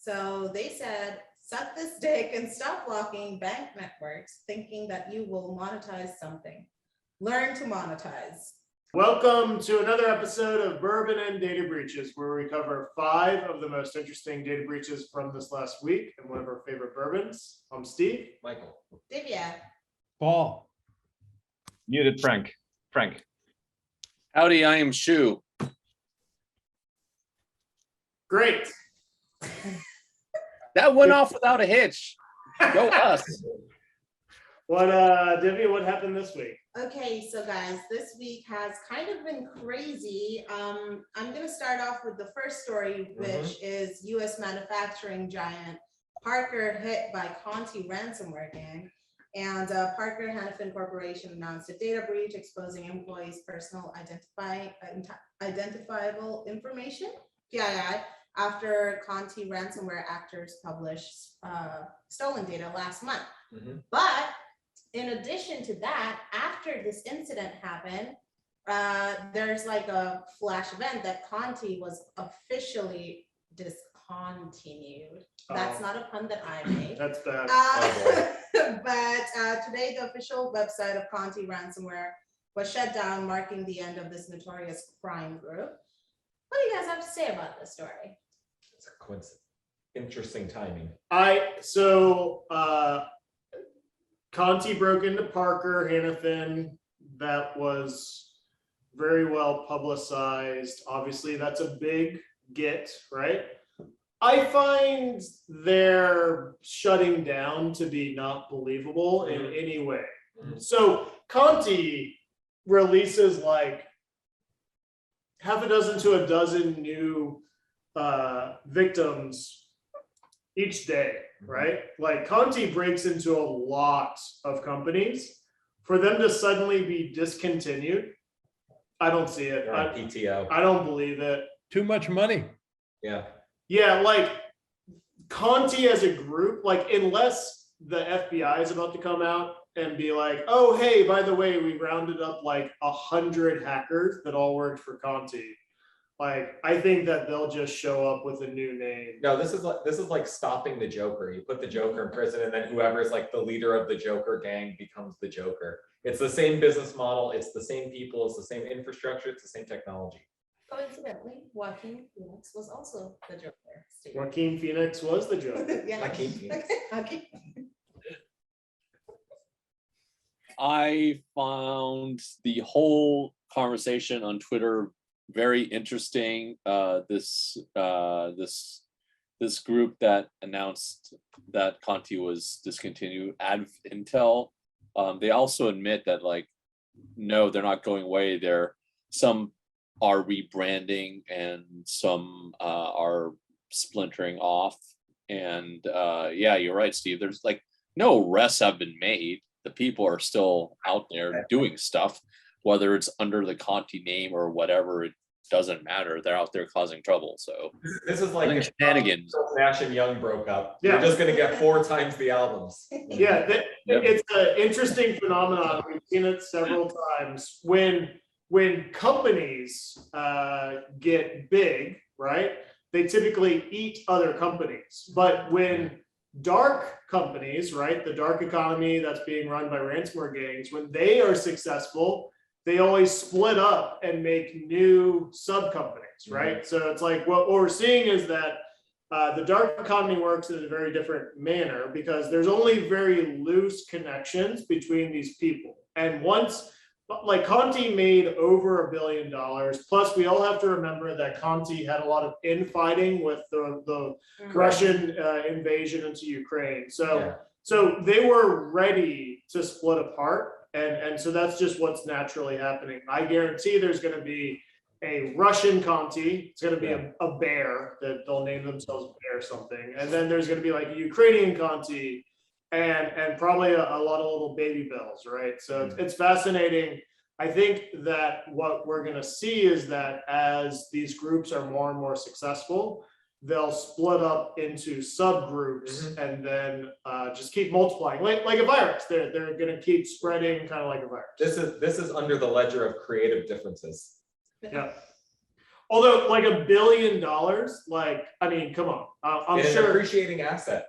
So they said, suck this dick and stop blocking bank networks thinking that you will monetize something. Learn to monetize. Welcome to another episode of Bourbon and Data Breaches, where we cover 5 of the most interesting data breaches from this last week and one of our favorite bourbons. I'm Steve. Michael. Divya. Paul. Muted Frank. Howdy, I am Shu. Great. That went off without a hitch. Go us. Divya, what happened this week? Okay, so guys, this week has kind of been crazy. I'm going to start off with the first story, which is U.S. manufacturing giant Parker hit by Conti Ransomware gang. And Parker-Hannifin Corporation announced a data breach exposing employees' personal identifiable information, PII, after Conti Ransomware actors published stolen data last month. But in addition to that, after this incident happened, there's like a flash event that Conti was officially discontinued. That's not a pun that I made. That's bad. But today, the official website of Conti Ransomware was shut down, marking the end of this notorious crime group. What do you guys have to say about this story? It's a coincidence. Interesting timing. Conti broke into Parker-Hannifin. That was very well publicized. Obviously, that's a big get, right? I find their shutting down to be not believable in any way. So Conti releases like half a dozen to a dozen new victims each day, right? Like Conti breaks into a lot of companies. For them to suddenly be discontinued, I don't see it. PTO. I don't believe it. Too much money. Yeah, like Conti as a group, like unless the FBI is about to come out and be like, oh, hey, by the way, we rounded up like 100 hackers that all worked for Conti. Like, I think that they'll just show up with a new name. No, this is like stopping the Joker. You put the Joker in prison, and then whoever's like the leader of the Joker gang becomes the Joker. It's the same business model. It's the same people. It's the same infrastructure. It's the same technology. Coincidentally, Joaquin Phoenix was also the Joker. Steve. Joaquin Phoenix was the Joker. Yeah. Joaquin Phoenix. Okay. I found the whole conversation on Twitter very interesting. This group that announced that Conti was discontinued, Intel, they also admit that like, no, they're not going away. Some are rebranding and some are splintering off. And yeah, you're right, Steve. There's like no arrests have been made. The people are still out there doing stuff, whether it's under the Conti name or whatever. It doesn't matter. They're out there causing trouble. So This is like if shenanigans. Nash and Young broke up. Yeah. You're just gonna get 4 times the albums. Yeah, it's an interesting phenomenon. We've seen it several times. When companies get big, right, they typically eat other companies. But when dark companies, right, the dark economy that's being run by ransomware gangs, when they are successful, they always split up and make new sub companies, right? So it's like what we're seeing is that the dark economy works in a very different manner because there's only very loose connections between these people. And once, like Conti made over $1 billion, plus we all have to remember that Conti had a lot of infighting with the Russian invasion into Ukraine. So they were ready to split apart. And so that's just what's naturally happening. I guarantee there's going to be a Russian Conti. It's going to be a bear that they'll name themselves Bear something. And then there's going to be like a Ukrainian Conti and probably a lot of little baby bells, right? So it's fascinating. I think that what we're going to see is that as these groups are more and more successful, they'll split up into subgroups and then just keep multiplying like a virus. They're going to keep spreading kind of like a virus. This is under the ledger of creative differences. Yeah. Although like $1 billion, like, I mean, come on, I'm It's an sure. appreciating asset.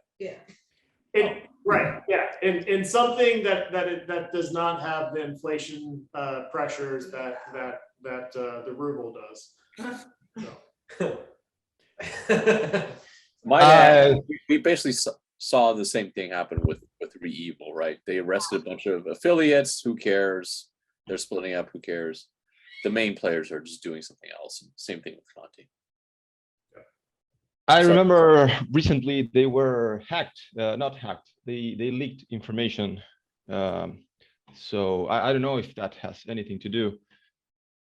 Right, yeah, in something that does not have the inflation pressures that the ruble does. So. My dad, we basically saw the same thing happen with ReEvil, right? They arrested a bunch of affiliates. Who cares? They're splitting up. Who cares? The main players are just doing something else. Same thing with Conti. I So- remember recently they were hacked, not hacked. They leaked information. So I don't know if that has anything to do,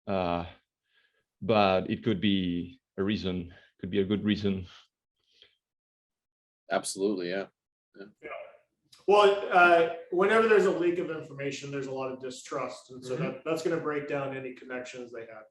but it could be a reason. Could be a good reason. Absolutely, yeah. Well, whenever there's a leak of information, there's a lot of distrust, and so that's going to break down any connections they have.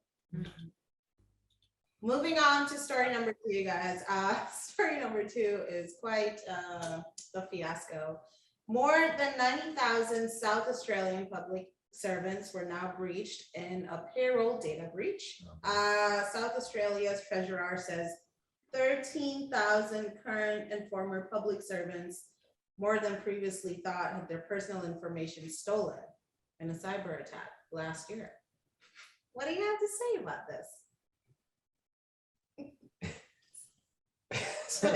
Moving on to story number 2, guys. Story number 2 is quite a fiasco. More than 90,000 South Australian public servants were now breached in a payroll data breach. South Australia's treasurer says 13,000 current and former public servants, more than previously thought, had their personal information stolen in a cyber attack last year. What do you have to say about this?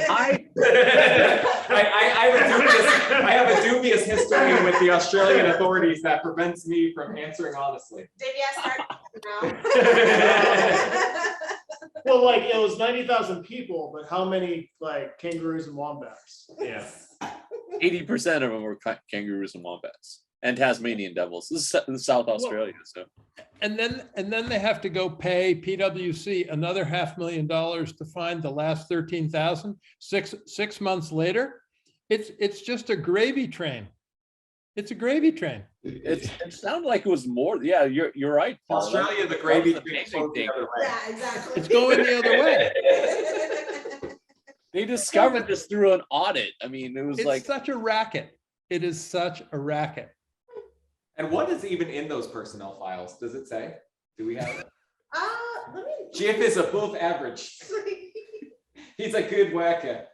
I have a dubious history with the Australian authorities that prevents me from answering honestly. Did you start now? Well, like it was 90,000 people, but how many like kangaroos and wombats? Yeah. 80% of them were kangaroos and wombats and Tasmanian devils. This is South Australia, so. And then they have to go pay PwC another $500,000 to find the last 13,000. 6 months later, it's just a gravy train. It's a gravy train. It sounded like it was more. Yeah, you're right, Paul. Australia, the gravy That was train amazing flowed the thing. other way. Yeah, exactly. It's going the other way. They discovered this through an audit. I mean, it was It's like such a racket. It is such a racket. And what is even in those personnel files? Does it say? Do we have it? Let me. Jeff is above average. He's a good worker.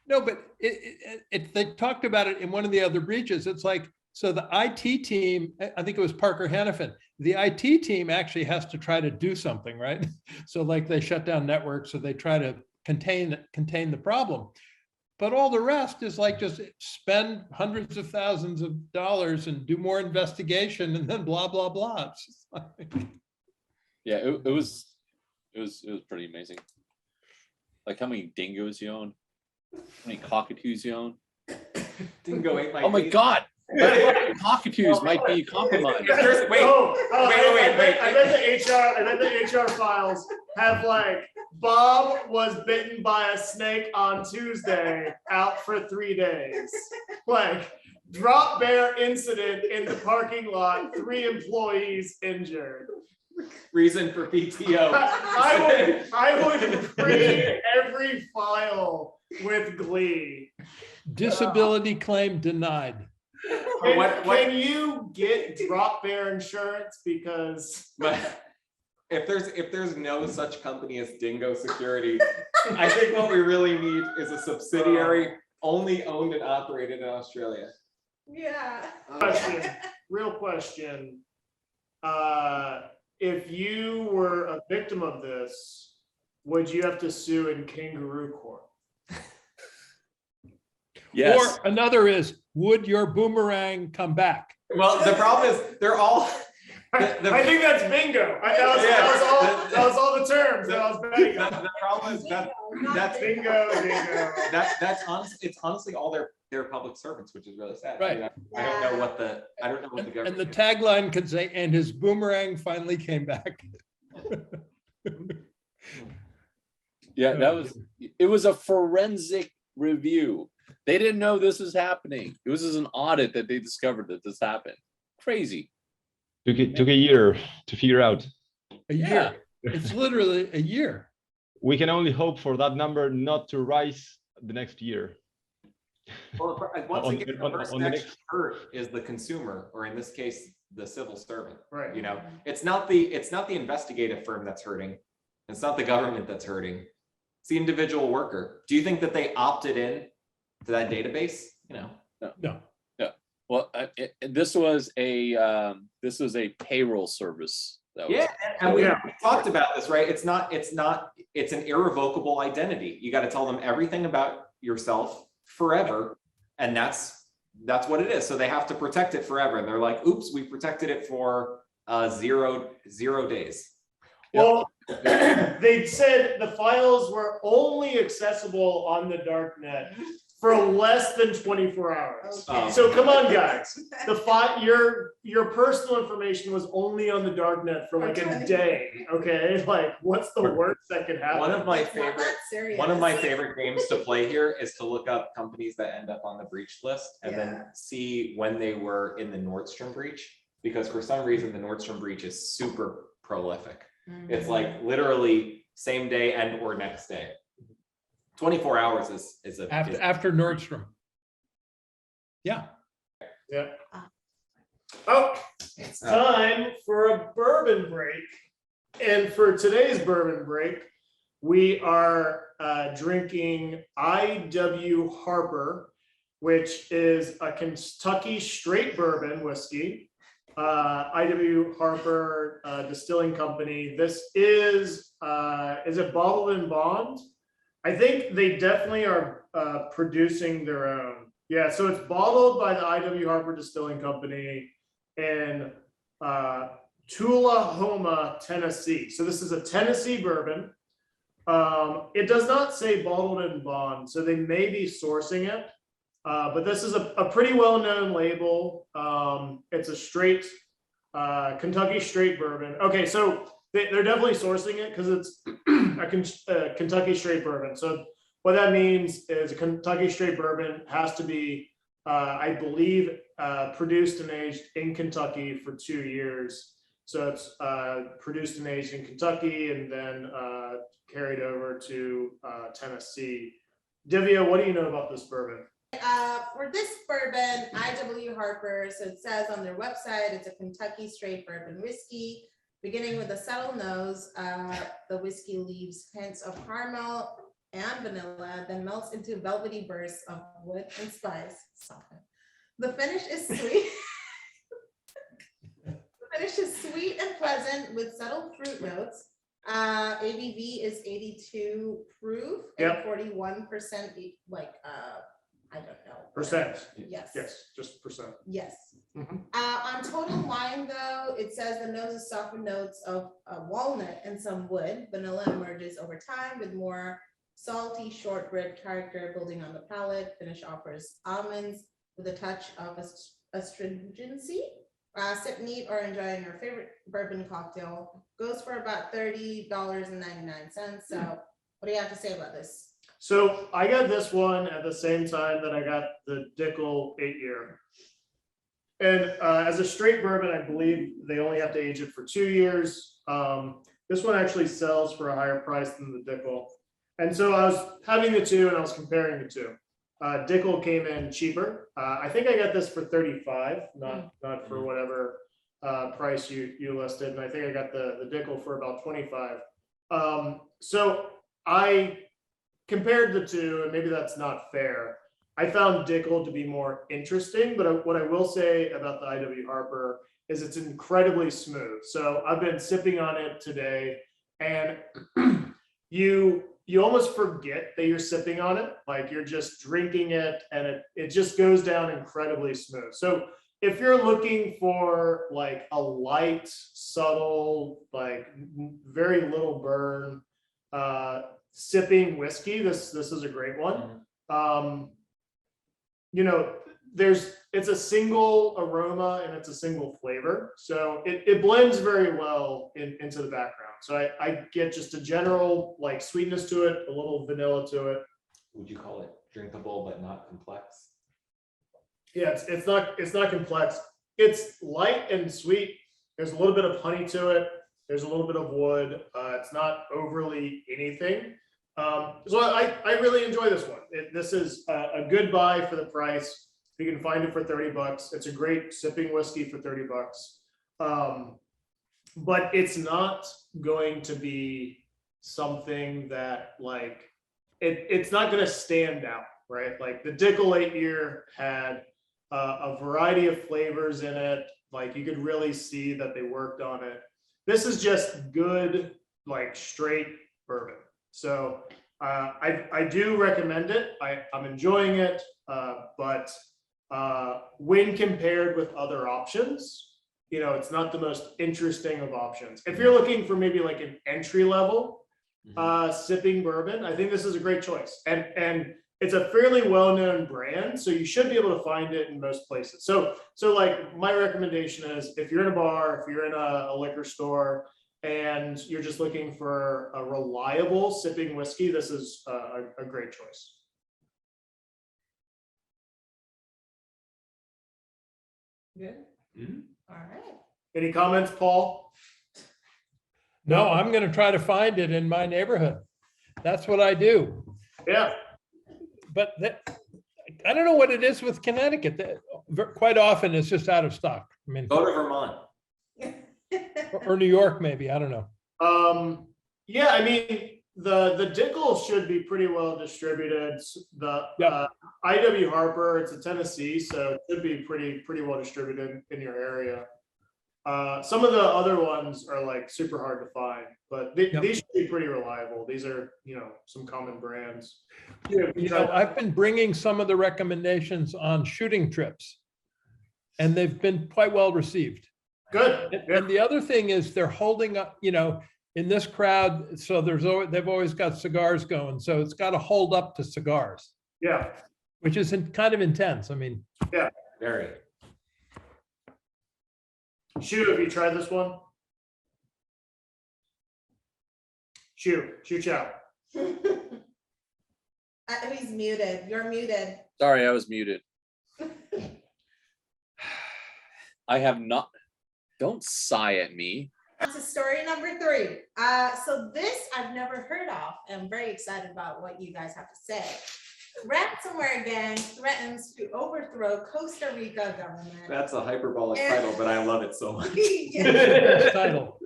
No, but they talked about it in one of the other breaches. It's like, so the IT team, I think it was Parker-Hannifin, the IT team actually has to try to do something, right? So like they shut down networks, so they try to contain the problem. But all the rest is like just spend hundreds of thousands of dollars and do more investigation and then blah, blah, blah. It's just like... yeah, it was pretty amazing. Like how many dingoes you own, how many cockatoos you own. Dingo ate my Oh my teeth. God, cockatoos might be compromised. Wait, I bet the HR files have like Bob was bitten by a snake on Tuesday, out for 3 days. Like drop bear incident in the parking lot, 3 employees injured. Reason for PTO. I would read every file with glee. Disability claim denied. Can you get drop bear insurance? Because But if there's no such company as Dingo Security, I think what we really need is a subsidiary only owned and operated in Australia. Yeah. real question. If you were a victim of this, would you have to sue in kangaroo court? Yes. Or another is, would your boomerang come back? Well, the problem is they're all. I think that's bingo. That was all the terms that I was betting on. The problem is that's Bingo. it's honestly all their public servants, which is really sad. Right. I mean, I don't know what the government. And the tagline could say, and his boomerang finally came back. Yeah, it was a forensic review. They didn't know this was happening. It was just an audit that they discovered that this happened. Crazy. Took a year to figure out. A year. It's literally a year. We can only hope for that number not to rise the next year. Well, once On- again, the on- person on the actually next- hurt is the consumer, or in this case, the civil servant. Right. You know, it's not the investigative firm that's hurting. It's not the government that's hurting. It's the individual worker. Do you think that they opted in to that database? You know, No. Well, this was a payroll service. That was, yeah, and we Yeah. talked about this, right? It's an irrevocable identity. You got to tell them everything about yourself forever, and that's what it is. So they have to protect it forever. And they're like, oops, we protected it for 0 days. Well, they said the files were only accessible on the dark net for less than 24 hours. Okay. So come on, guys. Your personal information was only on the dark net for like a day. Okay, like what's the worst that could happen? One of my It's not favorite that serious. One of my favorite games to play here is to look up companies that end up on the breach list and then Yeah. see when they were in the Nordstrom breach, because for some reason the Nordstrom breach is super prolific. It's like literally same day and or next day. 24 hours is After Nordstrom. Yeah. Yeah. Oh, it's time for a bourbon break. And for today's bourbon break, we are drinking I.W. Harper, which is a Kentucky straight bourbon whiskey. I.W. Harper Distilling Company. This is it bottled and bond? I think they definitely are producing their own. Yeah, so it's bottled by the I.W. Harper Distilling Company in Tullahoma, Tennessee. So this is a Tennessee bourbon. It does not say bottled and bond, so they may be sourcing it. But this is a pretty well-known label. It's a straight Kentucky straight bourbon. Okay, so they're definitely sourcing it because it's a Kentucky straight bourbon. So what that means is a Kentucky straight bourbon has to be, I believe, produced and aged in Kentucky for 2 years. So it's produced and aged in Kentucky and then carried over to Tennessee. Divya, what do you know about this bourbon? For this bourbon, I.W. Harper, so it says on their website, it's a Kentucky straight bourbon whiskey, beginning with a subtle nose. The whiskey leaves hints of caramel and vanilla, then melts into velvety bursts of wood and spice. Soften. The finish is sweet. The finish is sweet and pleasant with subtle fruit notes. ABV is 82 proof and Yep. 41% I don't know. Percent. Yes. Yes, just percent. Yes. Mhm. On total wine, though, it says the nose is softened notes of walnut and some wood. Vanilla emerges over time with more salty shortbread character building on the palate. Finish offers almonds with a touch of astringency. Sip neat or enjoying your favorite bourbon cocktail. Goes for about $30.99. So what do you have to say about this? So I got this one at the same time that I got the Dickel 8-year. And as a straight bourbon, I believe they only have to age it for 2 years. This one actually sells for a higher price than the Dickel. And so I was having the two and I was comparing the two. Dickel came in cheaper. I think I got this for 35, not for whatever price you listed. And I think I got the Dickel for about 25. So I compared the two, and maybe that's not fair. I found Dickel to be more interesting, but what I will say about the I.W. Harper is it's incredibly smooth. So I've been sipping on it today, and you almost forget that you're sipping on it, like you're just drinking it, and it just goes down incredibly smooth. So if you're looking for like a light, subtle, like very little burn, sipping whiskey, this is a great one. It's a single aroma and it's a single flavor, so it blends very well into the background. So I get just a general like sweetness to it, a little vanilla to it. Would you call it drinkable but not complex? Yeah, it's not complex. It's light and sweet. There's a little bit of honey to it. There's a little bit of wood. It's not overly anything. So I really enjoy this one. This is a good buy for the price. You can find it for $30. It's a great sipping whiskey for $30. But it's not going to be something that like, it's not going to stand out, right? Like the Dickel 8-year had a variety of flavors in it. Like you could really see that they worked on it. This is just good, like straight bourbon. So I do recommend it. I'm enjoying it, but when compared with other options, you know, it's not the most interesting of options. If you're looking for maybe like an entry level sipping bourbon, I think this is a great choice. And it's a fairly well-known brand, so you should be able to find it in most places. So like my recommendation is if you're in a bar, if you're in a liquor store, and you're just looking for a reliable sipping whiskey, this is a great choice. Good. Mhm. All right. Any comments, Paul? No, I'm going to try to find it in my neighborhood. That's what I do. Yeah. But I don't know what it is with Connecticut. Quite often it's just out of stock. I mean, Go to Vermont. or New York, maybe. I don't know. Yeah, I mean, the Dickel should be pretty well distributed. The IW Harper, it's a Tennessee, so it should be pretty well distributed in your area. Some of the other ones are like super hard to find, but these should be pretty reliable. These are, you know, some common brands. You know, I've been bringing some of the recommendations on shooting trips, and they've been quite well received. Good. And the other thing is they're holding up, you know, in this crowd, so they've always got cigars going, so it's got to hold up to cigars. Yeah. Which is kind of intense. I mean, yeah, very. Shu, have you tried this one? Shu Chow. He's muted. You're muted. Sorry, I was muted. I have not. Don't sigh at me. On to story number 3. So this I've never heard of. I'm very excited about what you guys have to say. Ransomware gang threatens to overthrow Costa Rica government. That's a hyperbolic title, but I love it so much. title.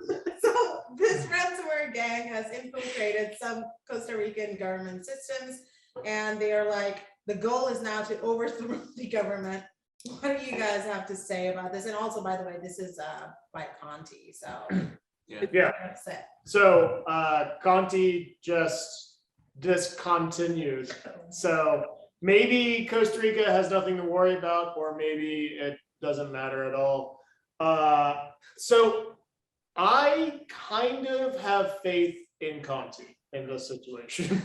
So this ransomware gang has infiltrated some Costa Rican government systems, and they are like, the goal is now to overthrow the government. What do you guys have to say about this? And also, by the way, this is by Conti. So yeah. That's it. So Conti just discontinued. So maybe Costa Rica has nothing to worry about, or maybe it doesn't matter at all. So I kind of have faith in Conti in this situation.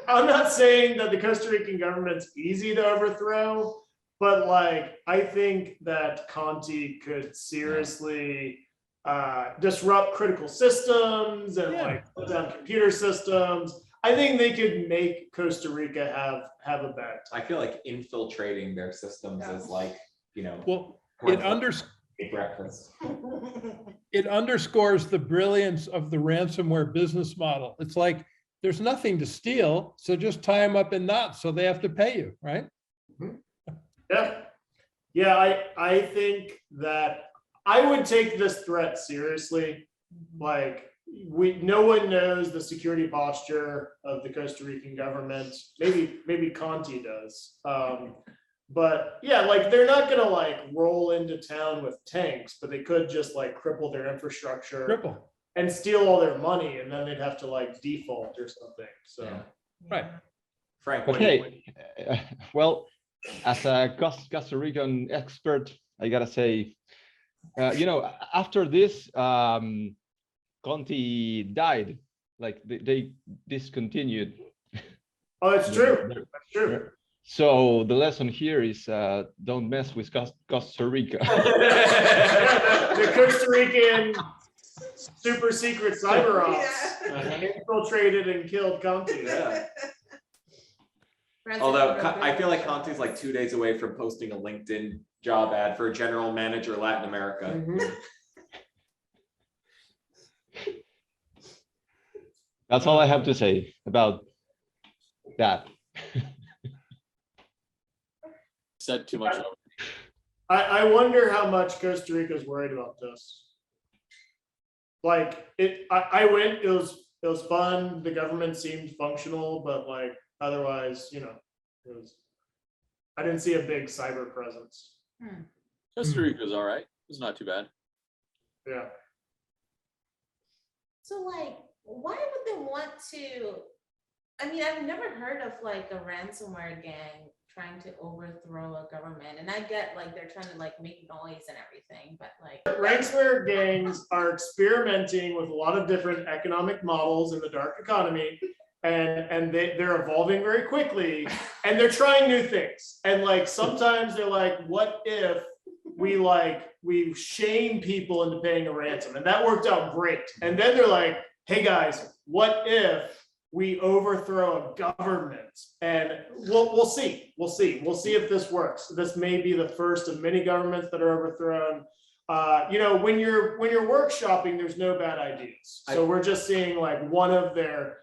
I'm not saying that the Costa Rican government's easy to overthrow, but like, I think that Conti could seriously disrupt critical systems and like put down computer systems. I think they could make Costa Rica have a bad time. I feel like infiltrating their systems is like, you know, Well, breakfast. it underscores the brilliance of the ransomware business model. It's like, there's nothing to steal, so just tie them up in knots so they have to pay you, right? Yeah, I think that I would take this threat seriously. Like, no one knows the security posture of the Costa Rican government. Maybe Conti does. But yeah, like, they're not gonna like roll into town with tanks, but they could just like cripple their infrastructure and steal all their money, and then they'd have to like default or something. So right. Frank, okay. Well, as a Costa Rican expert, I gotta say, you know, after this, Conti died. Like they discontinued. Oh, it's true. That's true. So the lesson here is don't mess with Costa Rica. The Costa Rican super secret cyber ops infiltrated and killed Conti. Yeah. Although I feel like Conti's like 2 days away from posting a LinkedIn job ad for general manager Latin America. That's all I have to say about that. Said too much. I wonder how much Costa Rica is worried about this. Like I went, it was fun. The government seemed functional, but like otherwise, you know, I didn't see a big cyber presence. Costa Rica's all right. It's not too bad. Yeah. So like, why would they want to? I mean, I've never heard of like a ransomware gang trying to overthrow a government, and I get like they're trying to like make noise and everything, but like Ransomware gangs are experimenting with a lot of different economic models in the dark economy, and they're evolving very quickly, and they're trying new things. And like sometimes they're like, what if we shame people into paying a ransom? And that worked out great. And then they're like, hey guys, what if we overthrow a government? And we'll see if this works. This may be the first of many governments that are overthrown. You know, when you're workshopping, there's no bad ideas. So we're just seeing like one of their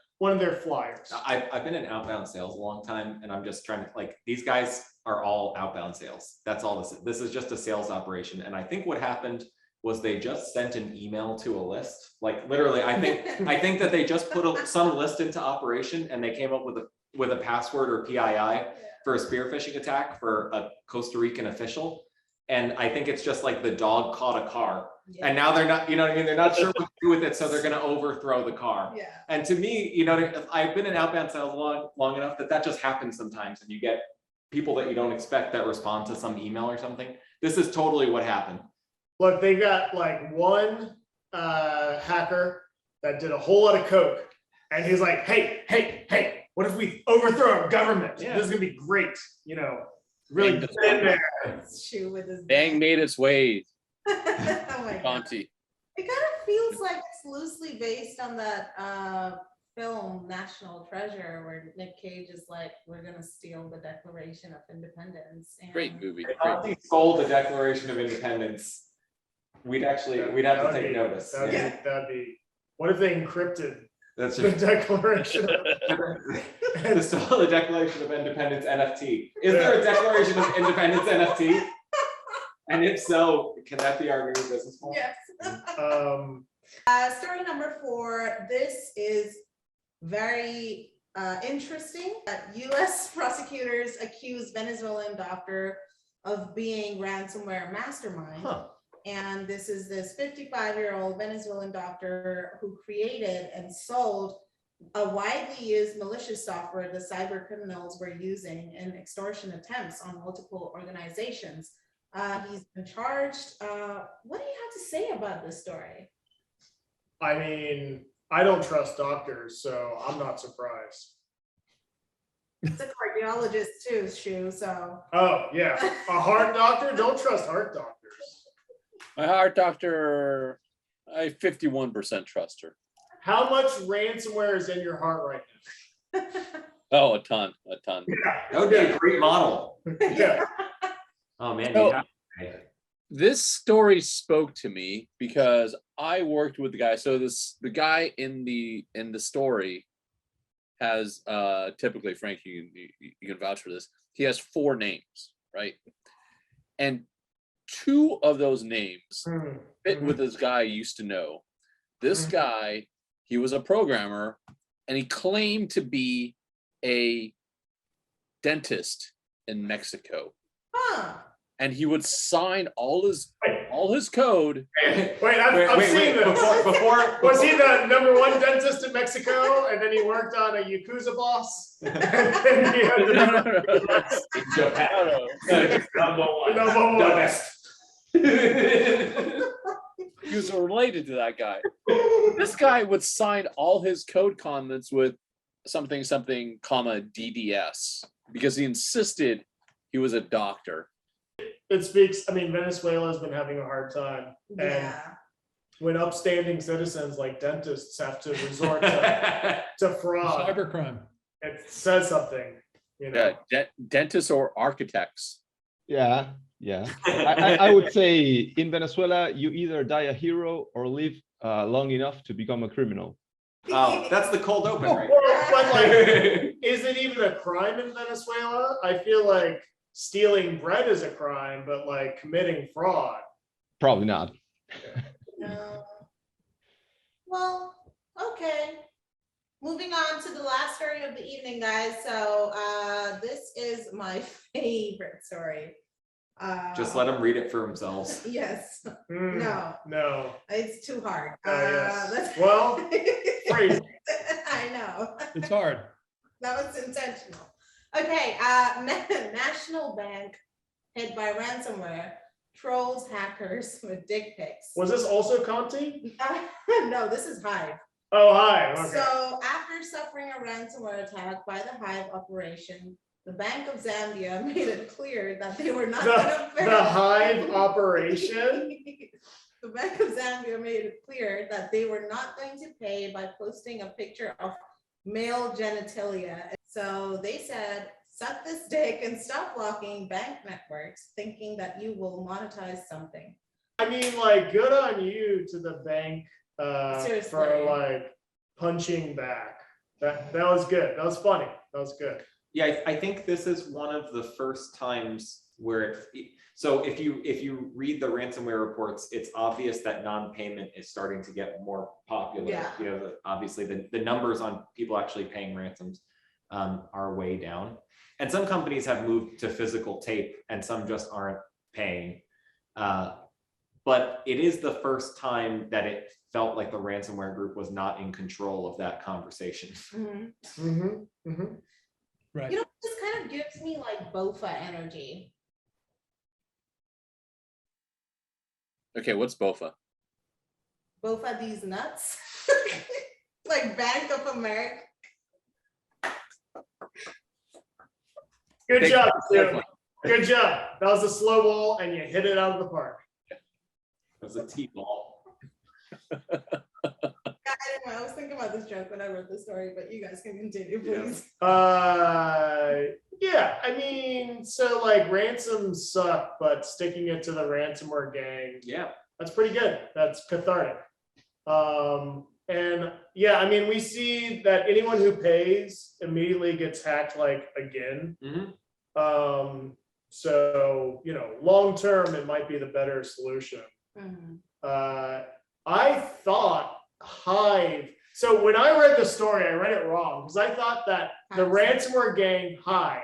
flyers. I've been in outbound sales a long time, and I'm just trying to, like, these guys are all outbound sales. That's all this is. This is just a sales operation. And I think what happened was they just sent an email to a list. Like literally, I think that they just put some list into operation, and they came up with a password or PII for a spear phishing attack for a Costa Rican official. And I think it's just like the dog caught a car. Yeah. And now they're not, you know what I mean? They're not sure what to do with it, so they're going to overthrow the car. Yeah. And to me, you know, I've been in outbound sales long enough that just happens sometimes, and you get people that you don't expect that respond to some email or something. This is totally what happened. Look, they got like one hacker that did a whole lot of coke, and he's like, hey, what if we overthrow a government? Yeah. This is gonna be great, you know, really get in there. Shoe with his Bang made its way. Oh my God. Conti. It kind of feels like it's loosely based on that film National Treasure, where Nick Cage is like, we're gonna steal the Declaration of Independence. And Great movie. If they stole the Declaration of Independence, we'd have to take notice. That'd be, what if they encrypted That's the just Declaration? to stole the Declaration of Independence NFT. Is there a Declaration of Independence NFT? And if so, can that be our new business model? Yes. Story number 4. This is very interesting. U.S. prosecutors accuse Venezuelan doctor of being ransomware mastermind. And this is this 55-year-old Venezuelan doctor who created and sold a widely used malicious software the cybercriminals were using in extortion attempts on multiple organizations. He's been charged. What do you have to say about this story? I mean, I don't trust doctors, so I'm not surprised. It's a cardiologist too, Shu, so. Oh, yeah. A heart doctor? Don't trust heart doctors. My heart doctor, I 51% trust her. How much ransomware is in your heart right now? Oh, a ton. That would be a great model. Yeah. Oh man, So, this story spoke to me because I worked with the guy. So the guy in the story has typically, Frank, you can vouch for this. He has 4 names, right? And 2 of those names fit with this guy I used to know. This guy, he was a programmer, and he claimed to be a dentist in Mexico. And he would sign all his code. Wait, I've seen this. Before Was he the #1 dentist in Mexico, and then he worked on a Yakuza boss? And then he had the Japan. #1. The best. He was related to that guy. This guy would sign all his code comments with something, comma, DDS, because he insisted he was a doctor. It speaks, I mean, Venezuela has been having a hard time. And Yeah. when upstanding citizens like dentists have to resort to fraud, Cybercrime. it says something, you know. Yeah, dentists or architects. Yeah. I would say in Venezuela, you either die a hero or live long enough to become a criminal. Oh, that's the cold open, right? But like, is it even a crime in Venezuela? I feel like stealing bread is a crime, but like committing fraud. Probably not. No. Well, okay. Moving on to the last story of the evening, guys. So this is my favorite story. Just let them read it for themselves. Yes. Mm, No, no. it's too hard. Yes. Well, crazy. I know. It's hard. That was intentional. Okay, National Bank hit by ransomware trolls hackers with dick pics. Was this also Conti? No, this is Hive. Oh, hi. Okay. So after suffering a ransomware attack by the Hive operation, the Bank of Zambia made it clear that they were not going to pay. The Hive operation? The Bank of Zambia made it clear that they were not going to pay by posting a picture of male genitalia. So they said, suck this dick and stop blocking bank networks, thinking that you will monetize something. I mean, like, good on you to the bank Seriously. for like punching back. That was good. That was funny. That was good. Yeah, I think this is one of the first times where so if you read the ransomware reports, it's obvious that non-payment is starting to get more popular. Yeah. You know, obviously the numbers on people actually paying ransoms are way down. And some companies have moved to physical tape and some just aren't paying. But it is the first time that it felt like the ransomware group was not in control of that conversation. Mm-hmm. Mm-hmm. Mm-hmm. Right. You know, this kind of gives me like BOFA energy. Okay, what's BOFA? BOFA these nuts. Like Bank of America. Good Thank job, you. Stu. Good job. That was a slow ball and you hit it out of the park. It was a T-ball. I was thinking about this joke when I wrote the story, but you guys can continue, please. Yeah, I mean, so like ransoms suck, but sticking it to the ransomware gang, Yeah. that's pretty good. That's cathartic. And yeah, I mean, we see that anyone who pays immediately gets hacked like again. Mm-hmm. So, you know, long term, it might be the better solution. Mhm. I thought Hive. So when I read the story, I read it wrong because I thought that the ransomware gang Hive,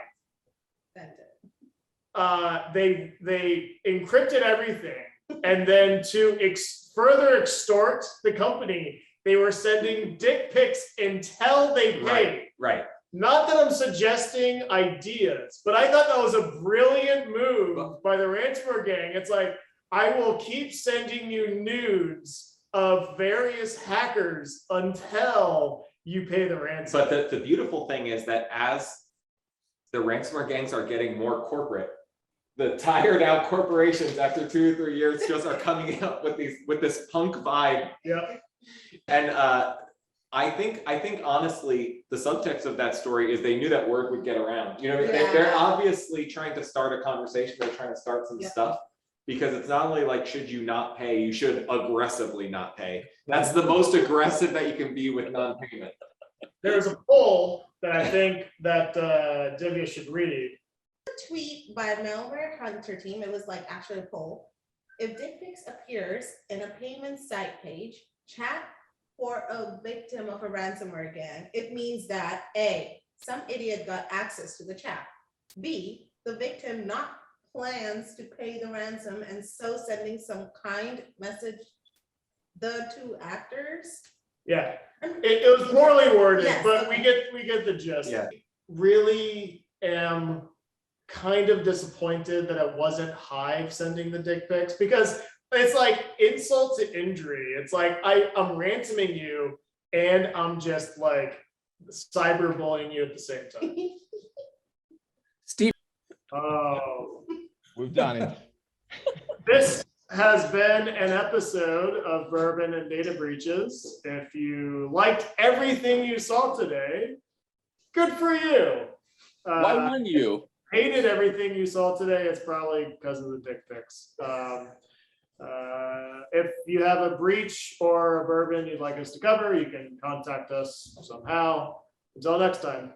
Sent it. they encrypted everything, and then to further extort the company, they were sending dick pics until they paid. Right. Not that I'm suggesting ideas, but I thought that was a brilliant move by the ransomware gang. It's like, I will keep sending you nudes of various hackers until you pay the ransom. But the beautiful thing is that as the ransomware gangs are getting more corporate, the tired out corporations after 2 or 3 years just are coming up with this punk vibe. Yeah. And I think honestly, the subtext of that story is they knew that word would get around. You know, they're obviously trying to start a conversation. They're trying to start some stuff. Because it's not only like, should you not pay, you should aggressively not pay. That's the most aggressive that you can be with non-payment. There's a poll that I think that Divya should read. A tweet by Malware Hunter team, it was like actually a poll. If dick pics appears in a payment site page, chat for a victim of a ransomware gang, it means that A, some idiot got access to the chat. B, the victim not plans to pay the ransom and so sending some kind message the two actors. Yeah, it was poorly worded, Yes, but okay. we get the gist. Yeah. Really am kind of disappointed that it wasn't Hive sending the dick pics, because it's like insult to injury. It's like I'm ransoming you and I'm just like cyberbullying you at the same time. Steve. Oh. We've done it. This has been an episode of Bourbon and Data Breaches. If you liked everything you saw today, good for you. Why wouldn't you? Hated everything you saw today, it's probably because of the dick pics. If you have a breach or a bourbon you'd like us to cover, you can contact us somehow. Until next time.